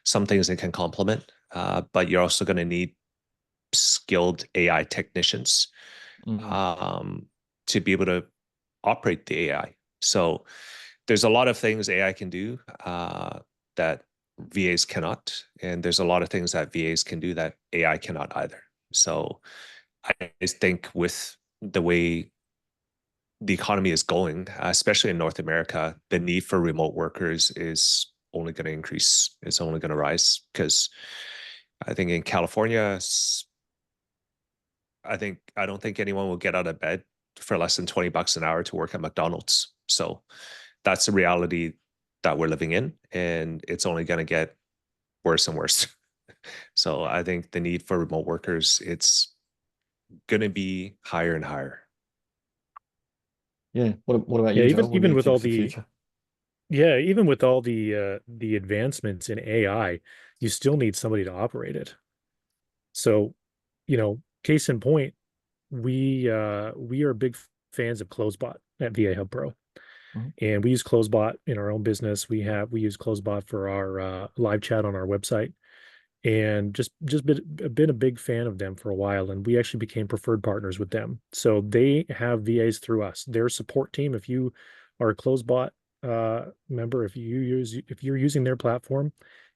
Some things it can complement, but you're also going to need skilled AI technicians to be able to operate the AI. So there's a lot of things AI can do that VAs cannot, and there's a lot of things that VAs can do that AI cannot either. So I think with the way the economy is going, especially in North America, the need for remote workers is only going to increase. It's only going to rise, because I think in California, I don't think anyone will get out of bed for less than $20 an hour to work at McDonald's. So that's the reality that we're living in, and it's only going to get worse and worse. So I think the need for remote workers, it's going to be higher and higher. Yeah. What about Yeah, you, Joel? What do even you with all think's the the future? yeah, even with all the advancements in AI, you still need somebody to operate it. So, case in point, we are big fans of Closebot at VA Hub Pro. Mhm. And we use Closebot in our own business. We use Closebot for our live chat on our website, and just been a big fan of them for a while. And we actually became preferred partners with them. So they have VAs through us. Their support team, if you are a Closebot member, if you're using their platform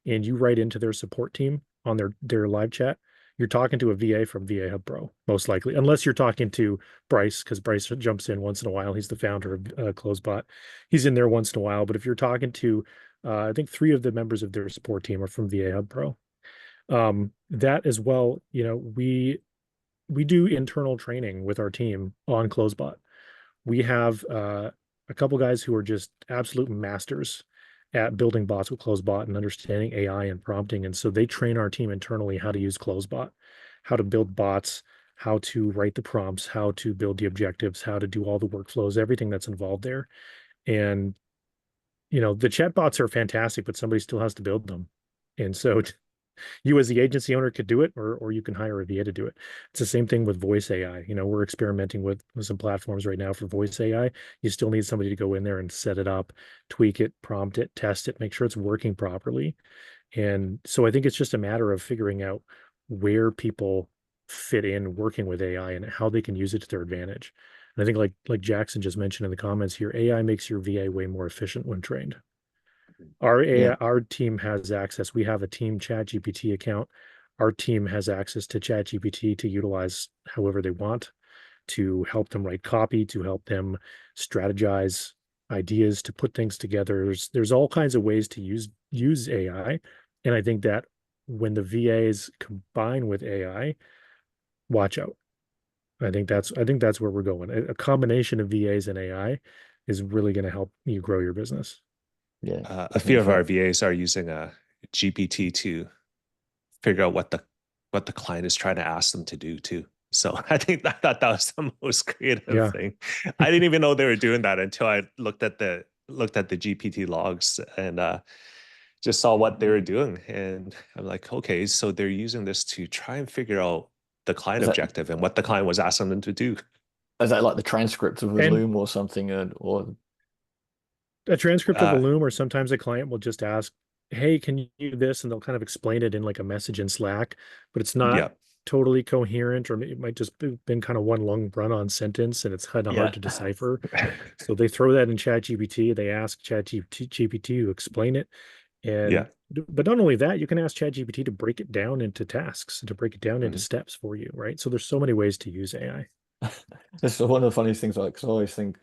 and you write into their support team on their live chat, you're talking to a VA from VA Hub Pro, most likely, unless you're talking to Bryce, because Bryce jumps in once in a while. He's the founder of Closebot. He's in there once in a while. But if you're talking to, I think 3 of the members of their support team are from VA Hub Pro. That as well, we do internal training with our team on Closebot. We have a couple guys who are just absolute masters at building bots with Closebot and understanding AI and prompting. And so they train our team internally how to use Closebot, how to build bots, how to write the prompts, how to build the objectives, how to do all the workflows, everything that's involved there. And, the chatbots are fantastic, but somebody still has to build them. And so you as the agency owner could do it, or you can hire a VA to do it. It's the same thing with voice AI. We're experimenting with some platforms right now for voice AI. You still need somebody to go in there and set it up, tweak it, prompt it, test it, make sure it's working properly. And so I think it's just a matter of figuring out where people fit in working with AI and how they can use it to their advantage. And I think like Jackson just mentioned in the comments here, AI makes your VA way more efficient when trained. Yeah. Our team has access. We have a team ChatGPT account. Our team has access to ChatGPT to utilize however they want, to help them write copy, to help them strategize ideas, to put things together. There's all kinds of ways to use AI. And I think that when the VAs combine with AI, watch out. I think that's where we're going. A combination of VAs and AI is really going to help you grow your business. Yeah. A few of our VAs are using a GPT to figure out what the client is trying to ask them to do too. So I think that was the most creative thing. I didn't even know they were doing that until I looked at the GPT logs and just saw what they were doing. And I'm like, okay, so they're using this to try and figure out the client objective and what the client was asking them to do. Is that like the transcript of a Loom or something, or a transcript of a Loom, or sometimes a client will just ask, hey, can you do this? And they'll kind of explain it in like a message in Slack, but it's not totally coherent, or it might just been kind of one long run-on sentence and it's kind of hard to decipher. So they throw that in ChatGPT. They ask ChatGPT to explain it. And but not only that, you can ask ChatGPT to break it down into tasks, to break it down into steps for you, right? So there's so many ways to use AI. This is one of the funniest things, because I always think,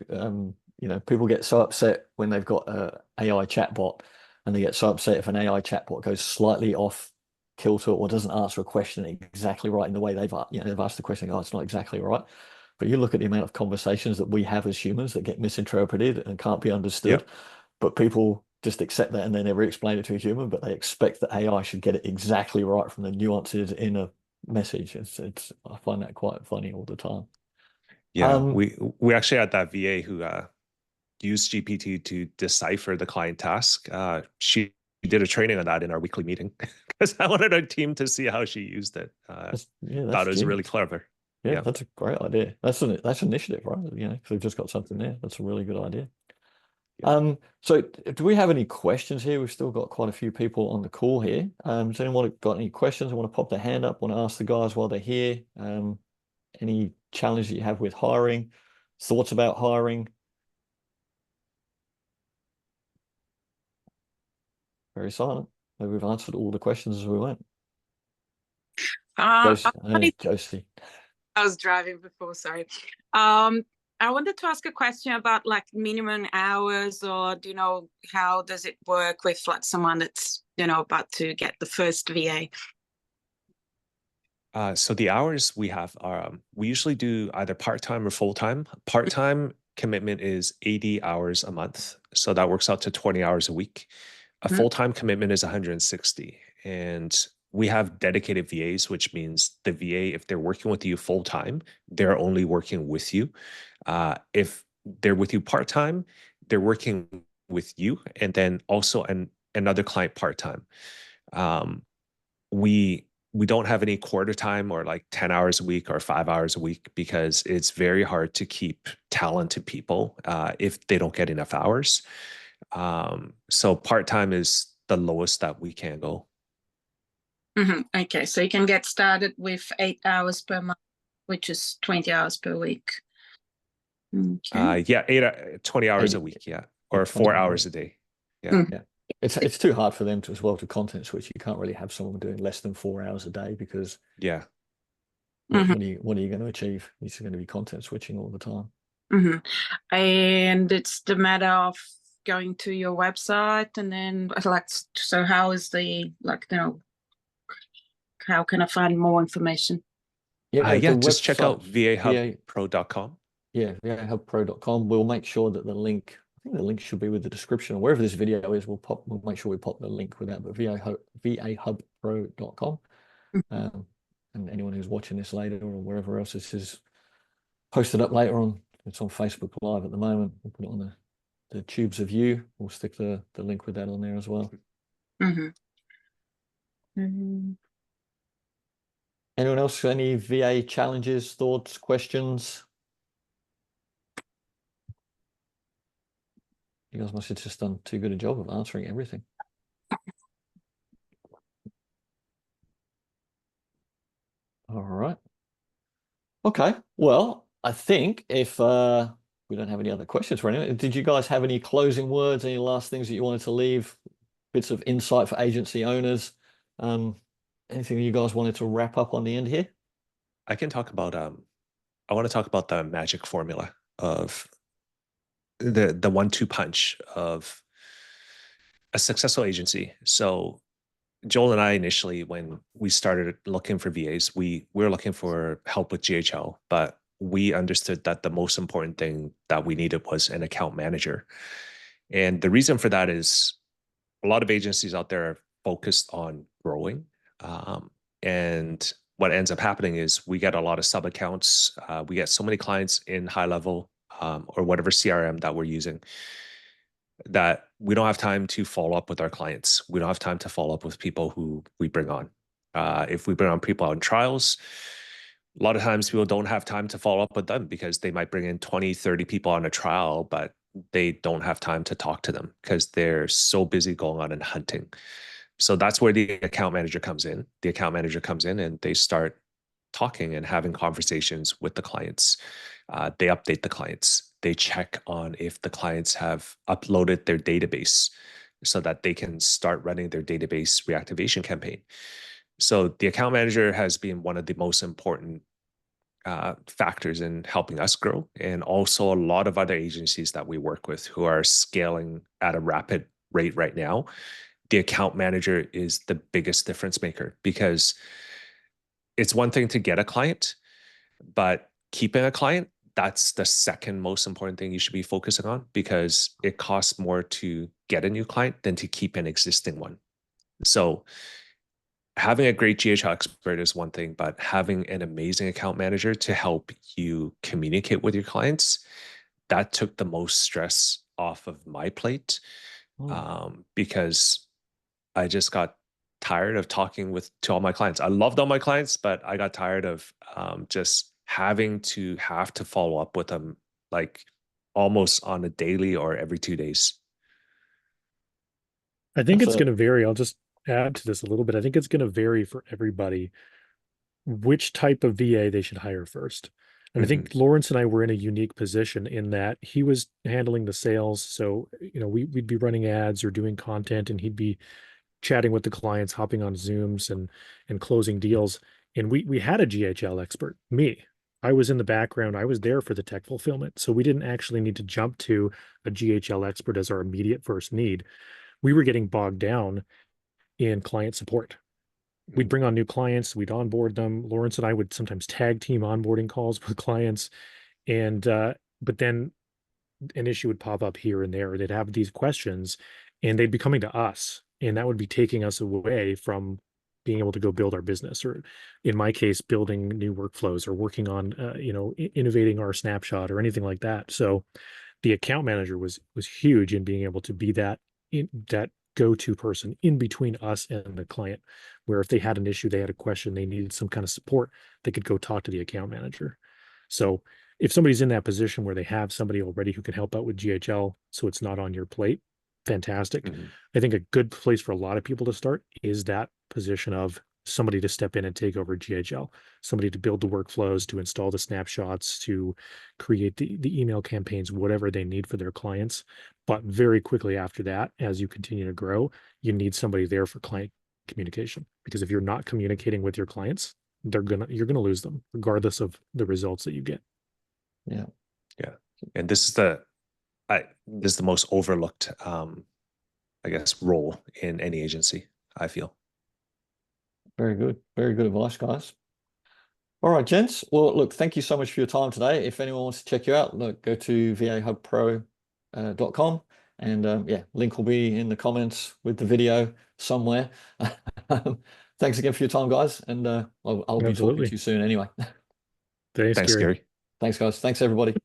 people get so upset when they've got a AI chatbot, and they get so upset if an AI chatbot goes slightly off kilter or doesn't answer a question exactly right in the way they've asked the question. Oh, it's not exactly right. But you look at the amount of conversations that we have as humans that get misinterpreted and can't be understood, but people just accept that and they never explain it to a human, but they expect that AI should get it exactly right from the nuances in a message. I find that quite funny all the time. Yeah, we actually had that VA who used GPT to decipher the client task. She did a training on that in our weekly meeting because I wanted our team to see how she used it. Thought it was really clever. Yeah, that's a great idea. That's initiative, right? Because we've just got something there. That's a really good idea. So do we have any questions here? We've still got quite a few people on the call here. Has anyone got any questions? Want to pop their hand up? Want to ask the guys while they're here? Any challenge that you have with hiring? Thoughts about hiring? Very silent. Maybe we've answered all the questions as we went. Josie. I was driving before, sorry. I wanted to ask a question about like minimum hours, or do you know how does it work with like someone that's about to get the first VA? So the hours we have are, we usually do either part-time or full-time. Part-time commitment is 80 hours a month. So that works out to 20 hours a week. A full-time commitment is 160. And we have dedicated VAs, which means the VA, if they're working with you full-time, they're only working with you. If they're with you part-time, they're working with you and then also another client part-time. We don't have any quarter time or like 10 hours a week or 5 hours a week because it's very hard to keep talented people if they don't get enough hours. So part-time is the lowest that we can go. Okay, so you can get started with 8 hours per month, which is 20 hours per week. Okay. Yeah, 20 hours a week, yeah, or 4 hours a day. Yeah. Yeah. It's too hard for them to as well to content switch. You can't really have someone doing less than 4 hours a day because what are you going to achieve? It's going to be content switching all the time. And it's the matter of going to your website and then like, so how is the, like, you know, how can I find more information? Just check out vahubpro.com. Yeah, vahubpro.com. We'll make sure that the link, I think the link should be with the description or wherever this video is. We'll make sure we pop the link with that, but vahubpro.com. And anyone who's watching this later or wherever else this is posted up later on, it's on Facebook Live at the moment. We'll put it on the Tubes of You. We'll stick the link with that on there as well. Anyone else? Any VA challenges, thoughts, questions? You guys must have just done too good a job of answering everything. All right. Okay. Well, I think if we don't have any other questions for anyone, did you guys have any closing words, any last things that you wanted to leave, bits of insight for agency owners? Anything you guys wanted to wrap up on the end here? I can talk about, I want to talk about the magic formula of the 1-2 punch of a successful agency. So Joel and I initially, when we started looking for VAs, we were looking for help with GHL, but we understood that the most important thing that we needed was an account manager. And the reason for that is a lot of agencies out there are focused on growing. And what ends up happening is we get a lot of sub accounts. We get so many clients in high level or whatever CRM that we're using that we don't have time to follow up with our clients. We don't have time to follow up with people who we bring on. If we bring on people on trials, a lot of times people don't have time to follow up with them because they might bring in 20, 30 people on a trial, but they don't have time to talk to them because they're so busy going on and hunting. So that's where the account manager comes in. The account manager comes in and they start talking and having conversations with the clients. They update the clients. They check on if the clients have uploaded their database so that they can start running their database reactivation campaign. So the account manager has been one of the most important factors in helping us grow. And also a lot of other agencies that we work with who are scaling at a rapid rate right now. The account manager is the biggest difference maker because it's one thing to get a client, but keeping a client, that's the second most important thing you should be focusing on because it costs more to get a new client than to keep an existing one. So having a great GHL expert is one thing, but having an amazing account manager to help you communicate with your clients, that took the most stress off of my plate because I just got tired of talking to all my clients. I loved all my clients, but I got tired of just having to follow up with them like almost on a daily or every 2 days. I think it's going to vary. I'll just add to this a little bit. I think it's going to vary for everybody which type of VA they should hire first. And I think Lawrence and I were in a unique position in that he was handling the sales. So, you know, we'd be running ads or doing content and he'd be chatting with the clients, hopping on Zooms and closing deals. And we had a GHL expert, me. I was in the background. I was there for the tech fulfillment. So we didn't actually need to jump to a GHL expert as our immediate first need. We were getting bogged down in client support. we'd bring on new clients, we'd onboard them. Lawrence and I would sometimes tag team onboarding calls with clients. And but then an issue would pop up here and there. They'd have these questions and they'd be coming to us, and that would be taking us away from being able to go build our business, or in my case, building new workflows or working on, innovating our snapshot or anything like that. So the account manager was huge in being able to be that go-to person in between us and the client, where if they had an issue, they had a question, they needed some kind of support, they could go talk to the account manager. So if somebody's in that position where they have somebody already who can help out with GHL, so it's not on your plate, fantastic. I think a good place for a lot of people to start is that position of somebody to step in and take over GHL, somebody to build the workflows, to install the snapshots, to create the email campaigns, whatever they need for their clients. But very quickly after that, as you continue to grow, you need somebody there for client communication, because if you're not communicating with your clients, you're gonna lose them regardless of the results that you get. Yeah. And this is the most overlooked, I guess, role in any agency, I feel. Very good. Very good advice, guys. All right, gents. Well, look, thank you so much for your time today. If anyone wants to check you out, look, go to vahubpro.com, and yeah, link will be in the comments with the video somewhere. Thanks again for your time, guys, and I'll be talking to you soon anyway. Thanks, Gary. Gary. Thanks, guys. Thanks, everybody.